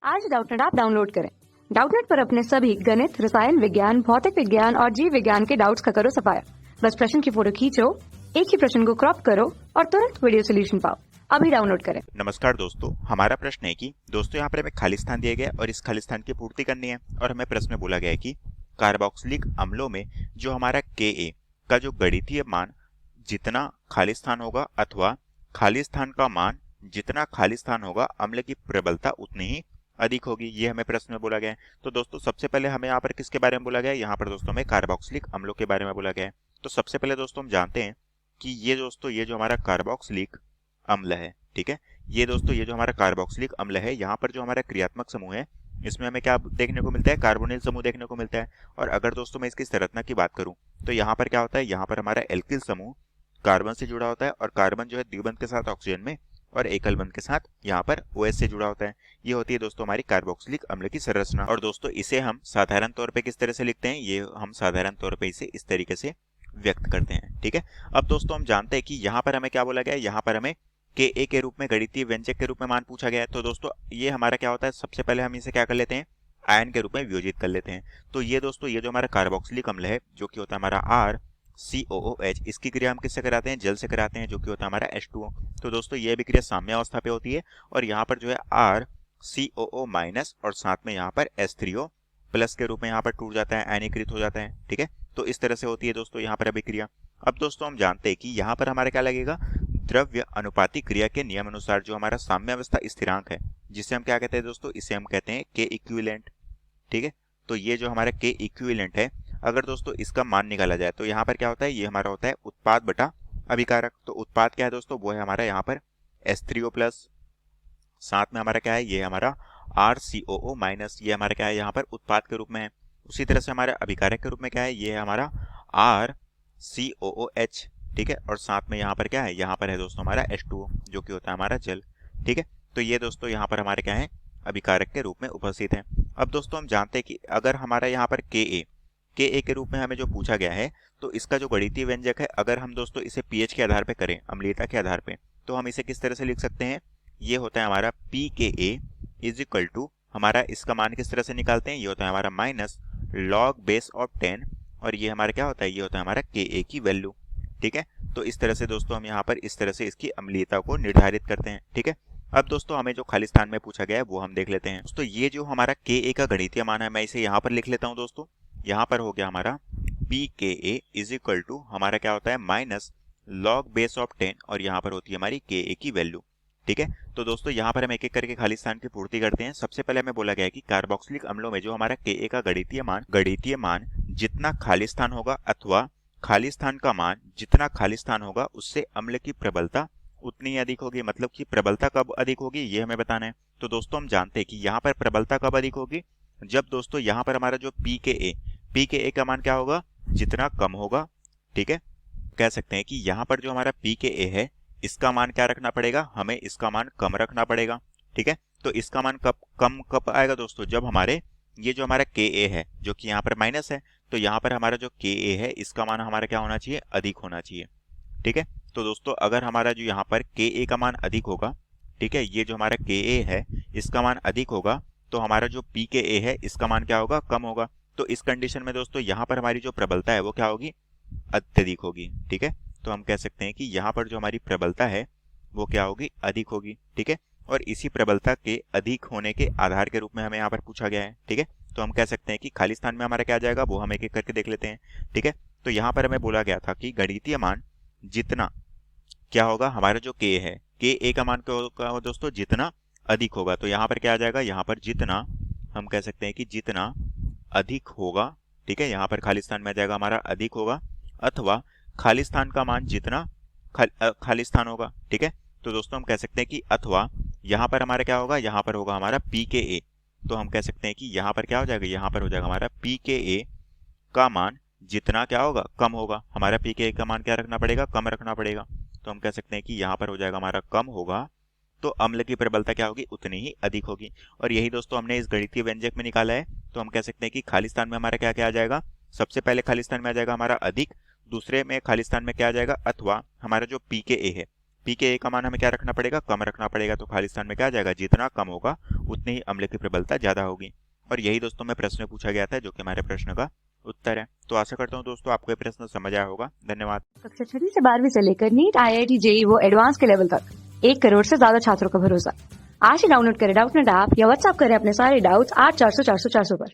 आज Doubtnut app download करें। Doubtnut पर अपने सभी गणित, रसायन विज्ञान, भौतिक विज्ञान और जीव विज्ञान के डाउट्स का करो सफाया। बस प्रश्न की फोटो खींचो, एक ही प्रश्न को क्रॉप करो और तुरंत वीडियो सोल्यूशन पाओ। अभी डाउनलोड करें। नमस्कार दोस्तों, हमारा प्रश्न है कि दोस्तों यहाँ पर हमें खाली स्थान दिया गया और इस खाली स्थान की पूर्ति करनी है और हमें प्रश्न में बोला गया है कि कार्बोक्सिलिक अम्लों में जो हमारा Ka का जो गणितीय मान जितना खाली स्थान होगा अथवा खाली स्थान का मान जितना खाली स्थान होगा अम्ल की प्रबलता उतनी ही अधिक होगी, ये हमें प्रश्न में बोला गया है। तो दोस्तों सबसे पहले हमें यहाँ पर किसके बारे में बोला गया है? यहाँ पर दोस्तों हमें कार्बोक्सिलिक अम्लों के बारे में बोला गया है। तो सबसे पहले दोस्तों हम जानते हैं कि ये जो हमारा कार्बोक्सिलिक अम्ल है, ठीक है, ये दोस्तों ये जो हमारा कार्बोक्सिलिक अम्ल है, यहाँ पर जो हमारा क्रियात्मक समूह है इसमें हमें क्या देखने को मिलता है? कार्बोनिल समूह देखने को मिलता है। और अगर दोस्तों मैं इसकी संरचना की बात करूं तो यहाँ पर क्या होता है? यहाँ पर हमारा एल्किल समूह कार्बन से जुड़ा होता है और कार्बन जो है द्विबंध के साथ ऑक्सीजन में और एकल बंध के साथ यहाँ पर OH से जुड़ा होता है। ये होती है दोस्तों हमारी कार्बोक्सिलिक अम्ल की संरचना। और दोस्तों इसे हम साधारण तौर पे किस तरह से लिखते हैं? ये हम साधारण तौर पे इसे इस तरीके से व्यक्त करते हैं, ठीक है। अब दोस्तों हम जानते हैं कि यहाँ पर हमें क्या बोला गया है? यहाँ पर हमें Ka के रूप में गणितीय व्यंजक के रूप में मान पूछा गया है। तो दोस्तों ये हमारा क्या होता है? सबसे पहले हम इसे क्या कर लेते हैं? आयन के रूप में वियोजित कर लेते हैं। तो ये दोस्तों ये जो हमारा कार्बोक्सिलिक अम्ल है जो कि होता है हमारा RCOOH, इसकी क्रिया हम किससे कराते हैं? जल से कराते हैं, जो कि होता है हमारा H2O। तो दोस्तों ये भी क्रिया साम्य अवस्था पे होती है और यहाँ पर जो है RCOO- और साथ में यहाँ पर H3O प्लस के रूप में यहाँ पर टूट जाता है, आयनीकृत हो जाता है, ठीक है। तो इस तरह से होती है दोस्तों यहाँ पर अभिक्रिया। अब दोस्तों हम जानते हैं कि यहाँ पर हमारा क्या लगेगा? द्रव्य अनुपाती क्रिया के नियम अनुसार जो हमारा साम्यावस्था स्थिरांक है, जिसे हम क्या कहते हैं दोस्तों? इसे हम कहते हैं K इक्विवेलेंट, ठीक है। तो ये जो हमारा K इक्विवेलेंट है, अगर दोस्तों इसका मान निकाला जाए तो यहाँ पर क्या होता है? ये हमारा होता है उत्पाद बटा अभिकारक। तो उत्पाद क्या है दोस्तों? वो है हमारा यहाँ पर H3O प्लस, साथ में हमारा क्या है? ये हमारा RCOO माइनस, ये हमारा क्या है? यहाँ पर उत्पाद के रूप में है। उसी तरह से हमारा अभिकारक के रूप में क्या है? ये है हमारा RCOOH, ठीक है। और साथ में यहाँ पर क्या है? यहाँ पर है दोस्तों हमारा H2O जो कि होता है हमारा जल, ठीक है। तो ये दोस्तों यहाँ पर हमारे क्या है? अभिकारक के रूप में उपस्थित है। अब दोस्तों हम जानते हैं कि अगर हमारा यहाँ पर Ka के रूप में हमें जो पूछा गया है, तो इसका जो गणितीय व्यंजक है, अगर हम दोस्तों इसे pH के आधार पे करें, अम्लीयता के आधार पे, तो हम इसे किस तरह से लिख सकते हैं? ये होता है हमारा pKa इज इक्वल टू, हमारा इसका मान किस तरह से निकालते हैं? ये होता है हमारा माइनस log बेस ऑफ 10 और ये हमारा क्या होता है? ये होता है हमारा Ka की वैल्यू, ठीक है। तो इस तरह से दोस्तों हम यहाँ पर इस तरह से इसकी अम्लीयता को निर्धारित करते हैं, ठीक है। अब दोस्तों हमें जो खाली स्थान में पूछा गया है वो हम देख लेते हैं। दोस्तों ये जो हमारा Ka का गणितीय मान है, मैं इसे यहाँ पर लिख लेता हूँ दोस्तों। यहाँ पर हो गया हमारा pKa इज इक्वल टू, हमारा क्या होता है? माइनस log बेस ऑफ 10 और यहाँ पर होती है हमारी Ka की वैल्यू, ठीक है। तो दोस्तों यहाँ पर हम एक एक करके खाली स्थान की पूर्ति करते हैं। सबसे पहले हमें बोला गया है कि कार्बोक्सिलिक अम्लों में जो हमारा Ka का गणितीय मान जितना खाली स्थान होगा अथवा खाली स्थान का मान जितना खाली स्थान होगा उससे अम्ल की प्रबलता उतनी ही अधिक होगी। मतलब कि प्रबलता कब अधिक होगी ये हमें बताना है। तो दोस्तों हम जानते हैं कि यहाँ पर प्रबलता कब अधिक होगी? जब दोस्तों यहाँ पर हमारा जो pKa का मान क्या होगा? जितना कम होगा, ठीक है। कह सकते हैं कि यहाँ पर जो हमारा pKa है इसका मान क्या रखना पड़ेगा? हमें इसका मान कम रखना पड़ेगा, ठीक है। तो इसका मान कब आएगा दोस्तों? जब हमारे ये जो हमारा Ka है जो कि यहाँ पर माइनस है, तो यहाँ पर हमारा जो Ka है इसका मान हमारा क्या होना चाहिए? अधिक होना चाहिए, ठीक है। तो दोस्तों अगर हमारा जो यहाँ पर Ka का मान अधिक होगा, ठीक है, ये जो हमारा Ka है इसका मान अधिक होगा, तो हमारा जो pKa है इसका मान क्या होगा? कम होगा। तो इस कंडीशन में दोस्तों यहाँ पर हमारी जो प्रबलता है वो क्या होगी? अत्यधिक होगी, ठीक है। तो हम कह सकते हैं कि यहाँ पर जो हमारी प्रबलता है वो क्या होगी? अधिक होगी, ठीक है। और इसी प्रबलता के अधिक होने के आधार के रूप में हमें यहाँ पर पूछा गया है, ठीक है। तो हम कह सकते हैं कि खाली स्थान में हमारा क्या आ जाएगा वो हम एक एक करके देख लेते हैं, ठीक है। तो यहाँ पर हमें बोला गया था कि गणितीय मान जितना क्या होगा? हमारा जो K है, Ka का मान क्या होगा दोस्तों? जितना अधिक होगा। तो यहाँ पर क्या आ जाएगा? यहाँ पर जितना, हम कह सकते हैं कि जितना अधिक होगा, ठीक है, यहाँ पर खाली स्थान में आ जाएगा हमारा अधिक होगा, अथवा खाली स्थान का मान जितना खाली स्थान होगा, ठीक है। तो दोस्तों हम कह सकते हैं कि अथवा यहाँ पर हमारा क्या होगा? यहाँ पर होगा हमारा pKa। तो हम कह सकते हैं कि यहाँ पर क्या हो जाएगा? यहाँ पर हो जाएगा हमारा pKa का मान जितना क्या होगा? कम होगा। हमारा pKa का मान क्या रखना पड़ेगा? कम रखना पड़ेगा। तो हम कह सकते हैं कि यहाँ पर हो जाएगा हमारा कम होगा, तो अम्ल की प्रबलता क्या होगी? उतनी ही अधिक होगी। और यही दोस्तों हमने इस गणितीय व्यंजक में निकाला है। तो हम कह सकते हैं कि खाली स्थान में हमारा क्या क्या आ जाएगा? सबसे पहले खाली स्थान में आ जाएगा हमारा अधिक, दूसरे में खाली स्थान में क्या आ जाएगा? अथवा हमारा जो pKa है पी के ए का मान हमें क्या रखना पड़ेगा, कम रखना पड़ेगा। तो खाली स्थान में क्या आ जाएगा, जितना कम होगा उतनी ही अम्ल की प्रबलता ज्यादा होगी। और यही दोस्तों में प्रश्न पूछा गया था, जो कि हमारे प्रश्न का उत्तर है। तो आशा करता हूँ दोस्तों आपको ये प्रश्न समझ आया होगा। धन्यवाद। कक्षा 6 से 12वीं से लेकर नीट, IIT, जेईई वो एडवांस के लेवल तक 1 करोड़ से ज्यादा छात्रों का भरोसा। आज ही डाउनलोड करें डाउटनेट ऐप या व्हाट्सएप करें अपने सारे डाउट्स 8400 400 400 पर।